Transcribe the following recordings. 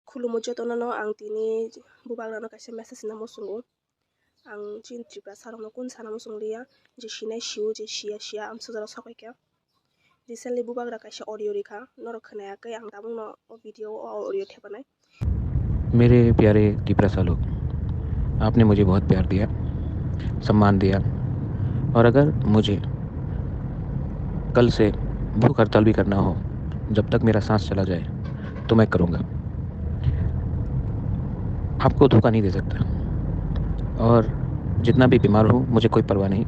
Khulumo jotonono ang tini bubagrano kaisa message na musungo ang chin tripra sarong kun sana musunglia je shinai shiu je shia am sujara sakaikya recently bubagra kaisa audio rekha noro khनाया kai ang tabung no video audio thebanai। मेरे प्यारे त्रिपुरा लोग, आपने मुझे बहुत प्यार दिया, सम्मान दिया, और अगर मुझे कल से भूख हड़ताल भी करना हो जब तक मेरा सांस चला जाए तो मैं करूँगा। आपको धोखा नहीं दे सकता, और जितना भी बीमार हूँ मुझे कोई परवाह नहीं,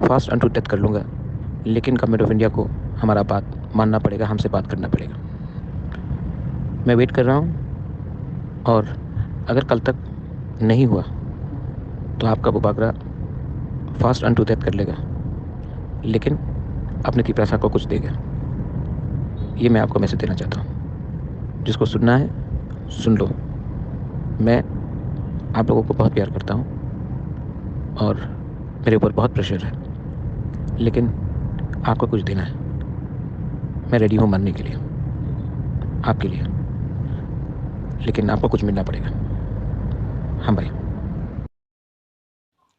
फास्ट अनटू डेथ कर लूँगा, लेकिन गवर्नमेंट ऑफ इंडिया को हमारा बात मानना पड़ेगा, हमसे बात करना पड़ेगा। मैं वेट कर रहा हूँ, और अगर कल तक नहीं हुआ तो आपका बुबागरा फास्ट अनटू डेथ कर लेगा, लेकिन अपने त्रिपुरा को कुछ देगा। ये मैं आपको मैसेज देना चाहता हूँ। जिसको सुनना है सुन लो। मैं आप लोगों को बहुत प्यार करता हूँ और मेरे ऊपर बहुत प्रेशर है, लेकिन आपको कुछ देना है। मैं रेडी हूँ मरने के लिए, आपके लिए, लेकिन आपको कुछ मिलना पड़ेगा। हाँ भाई।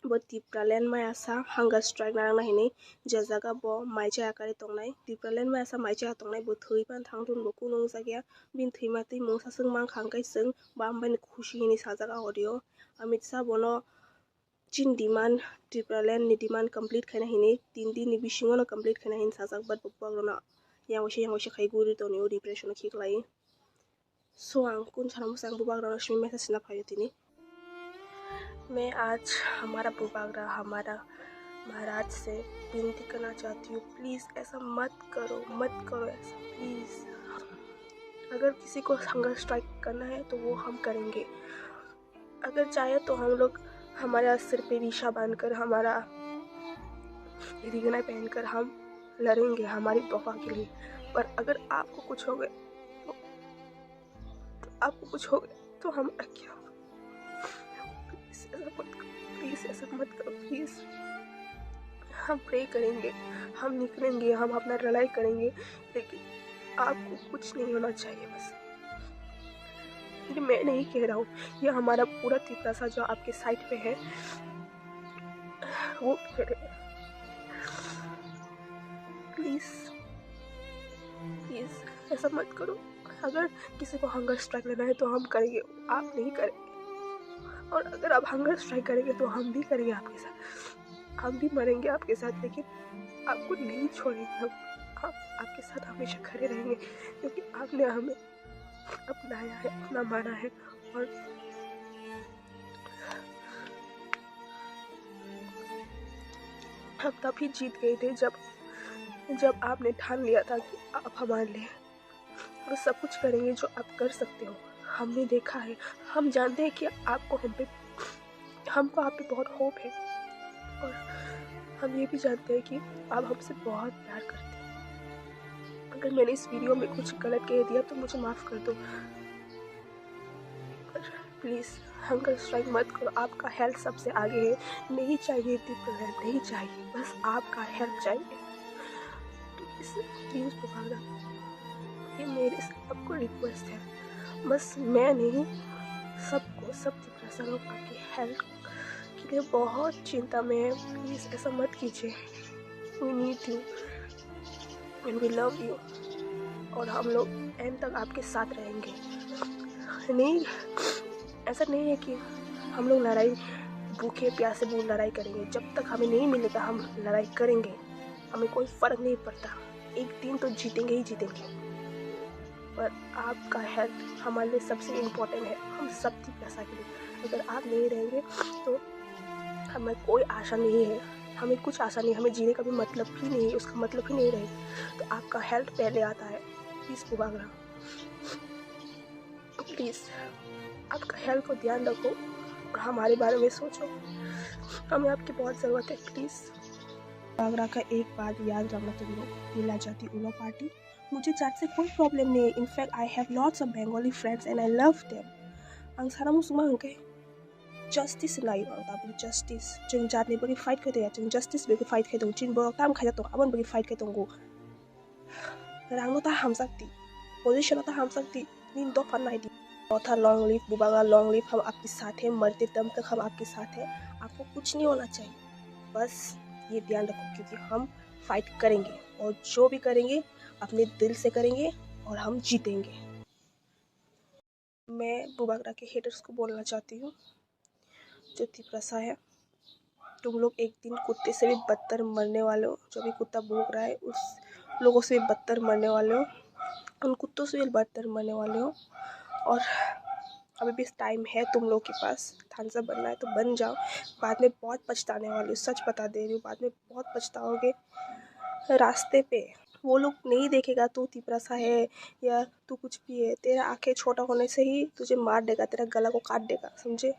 Bo Tipraland mayasa hunger strike narang nahini jajaga bo maicha akari tongnai Tipraland mayasa maicha tongnai bo thui pan thangdun bo kunung jagya bin thui mati mungsa sung mang khangkai sung bambai ni khushi hini sajaga audio Amit Shah bono chin demand Tipraland ni demand complete khaina hini 3 din ni bisingo no complete khaina hin sajak bat bopogrona yang wase khai guri to ni depression khiklai so ang kun chanam sang bubagrana shmi message na phayo tini। मैं आज हमारा बुबागरा हमारा महाराज से विनती करना चाहती हूँ, please ऐसा मत करो ऐसा प्लीज़। अगर किसी को हंगर स्ट्राइक करना है तो वो हम करेंगे, अगर चाहे तो हम लोग हमारा सिर पे रीशा बांधकर हमारा रिगना पहनकर हम लड़ेंगे हमारी तोहफा के लिए। पर अगर आपको कुछ हो गए तो हम क्या? प्लीज़ ऐसा मत करो प्लीज़। हम प्रे करेंगे, हम निकलेंगे, हम अपना लड़ाई करेंगे, लेकिन आपको कुछ नहीं होना चाहिए बस। ये मैं नहीं कह रहा हूँ, ये हमारा पूरा त्रिपुरा जो आपके साइड पे है वो कह रहे हैं। प्लीज़ ऐसा मत करो। अगर किसी को हंगर स्ट्राइक लेना है तो हम करेंगे, आप नहीं करेंगे। और अगर आप हंगर स्ट्राइक करेंगे तो हम भी करेंगे आपके साथ, हम भी मरेंगे आपके साथ, लेकिन आपको नहीं छोड़ेंगे हम। आपके साथ हमेशा खड़े रहेंगे, क्योंकि आपने हमें अपनाया है, अपना माना है। और हम तभी जीत गए थे जब आपने ठान लिया था कि आप हमारे लिए वो सब कुछ करेंगे जो आप कर सकते हो। हमने देखा है, हम जानते हैं कि हमको आप पे बहुत होप है, और हम ये भी जानते हैं कि आप हमसे बहुत प्यार करते हैं। अगर मैंने इस वीडियो में कुछ गलत कह दिया तो मुझे माफ़ कर दो, प्लीज़ हंगर स्ट्राइक मत करो। आपका हेल्थ सबसे आगे है, नहीं चाहिए त्रिपुरा, नहीं चाहिए, बस आपका हेल्थ चाहिए। प्लीज़ बुबागरा, ये मेरे से आपको रिक्वेस्ट है, बस मैं नहीं, सब त्रिपुरा लोग आपकी हेल्थ के लिए बहुत चिंता में है। प्लीज़ ऐसा मत कीजिए। We need you and we love you, और हम लोग एंड तक आपके साथ रहेंगे। नहीं, ऐसा नहीं है कि हम लोग लड़ाई भूखे प्यासे लड़ाई करेंगे, जब तक हमें नहीं मिलेगा हम लड़ाई करेंगे, हमें कोई फ़र्क नहीं पड़ता। एक दिन तो जीतेंगे ही जीतेंगे, पर आपका हेल्थ हमारे लिए सबसे इम्पोर्टेंट है, हम सब की पैसा के लिए। अगर आप नहीं रहेंगे तो हमें कोई आशा नहीं है, हमें कुछ आशा नहीं, हमें जीने का भी मतलब ही नहीं है, उसका मतलब ही नहीं रहेगा। तो आपका हेल्थ पहले आता है। प्लीज़ बुबागरा, प्लीज़ आपका हेल्थ को ध्यान रखो और हमारे बारे में सोचो, हमें आपकी बहुत ज़रूरत है। प्लीज़ बुबागरा का एक बात याद रखना तुम लोग, मिला जाती उनो पार्टी। मुझे जात से कोई प्रॉब्लम नहीं है, in fact I have lots of Bengali friends and I love them. आं सारा मुसुमा हंके जस्टिस लायो आं दाबो जस्टिस जों जातनि बगै फाइट खायदो जों जस्टिस बगै फाइट खायदो चिन बरक ताम खायदा तो आबन बगै फाइट खायदो रांनो ता हामसाक्ति पोजीशन ता हामसाक्ति नींद दो फन नहीं दी। चौथा लॉन्ग लिव बुबागा, लॉन्ग लिव, हम आपके साथ हैं, मरते दम तक हम आपके साथ हैं। आपको कुछ नहीं होना चाहिए, बस ये ध्यान रखो, क्योंकि हम फाइट करेंगे और जो भी करेंगे अपने दिल से करेंगे और हम जीतेंगे। मैं बुबागरा के हेटर्स को बोलना चाहती हूँ, जो तिप्रसा है, तुम लोग एक दिन कुत्ते से भी बदतर मरने वाले हो। जो भी कुत्ता भौंक रहा है उस लोगों से भी बदतर मरने वाले हो, उन कुत्तों से भी बदतर मरने वाले हो। और अभी भी टाइम है तुम लोग के पास, थानसा बनना है तो बन जाओ, बाद में बहुत पछताने वाले हो, सच बता दे रही हूँ, बाद में बहुत पछताओगे। रास्ते पे वो लोग नहीं देखेगा तू तिप्रसा है या तू कुछ भी है, तेरा आंखें छोटा होने से ही तुझे मार देगा, तेरा गला को काट देगा, समझे।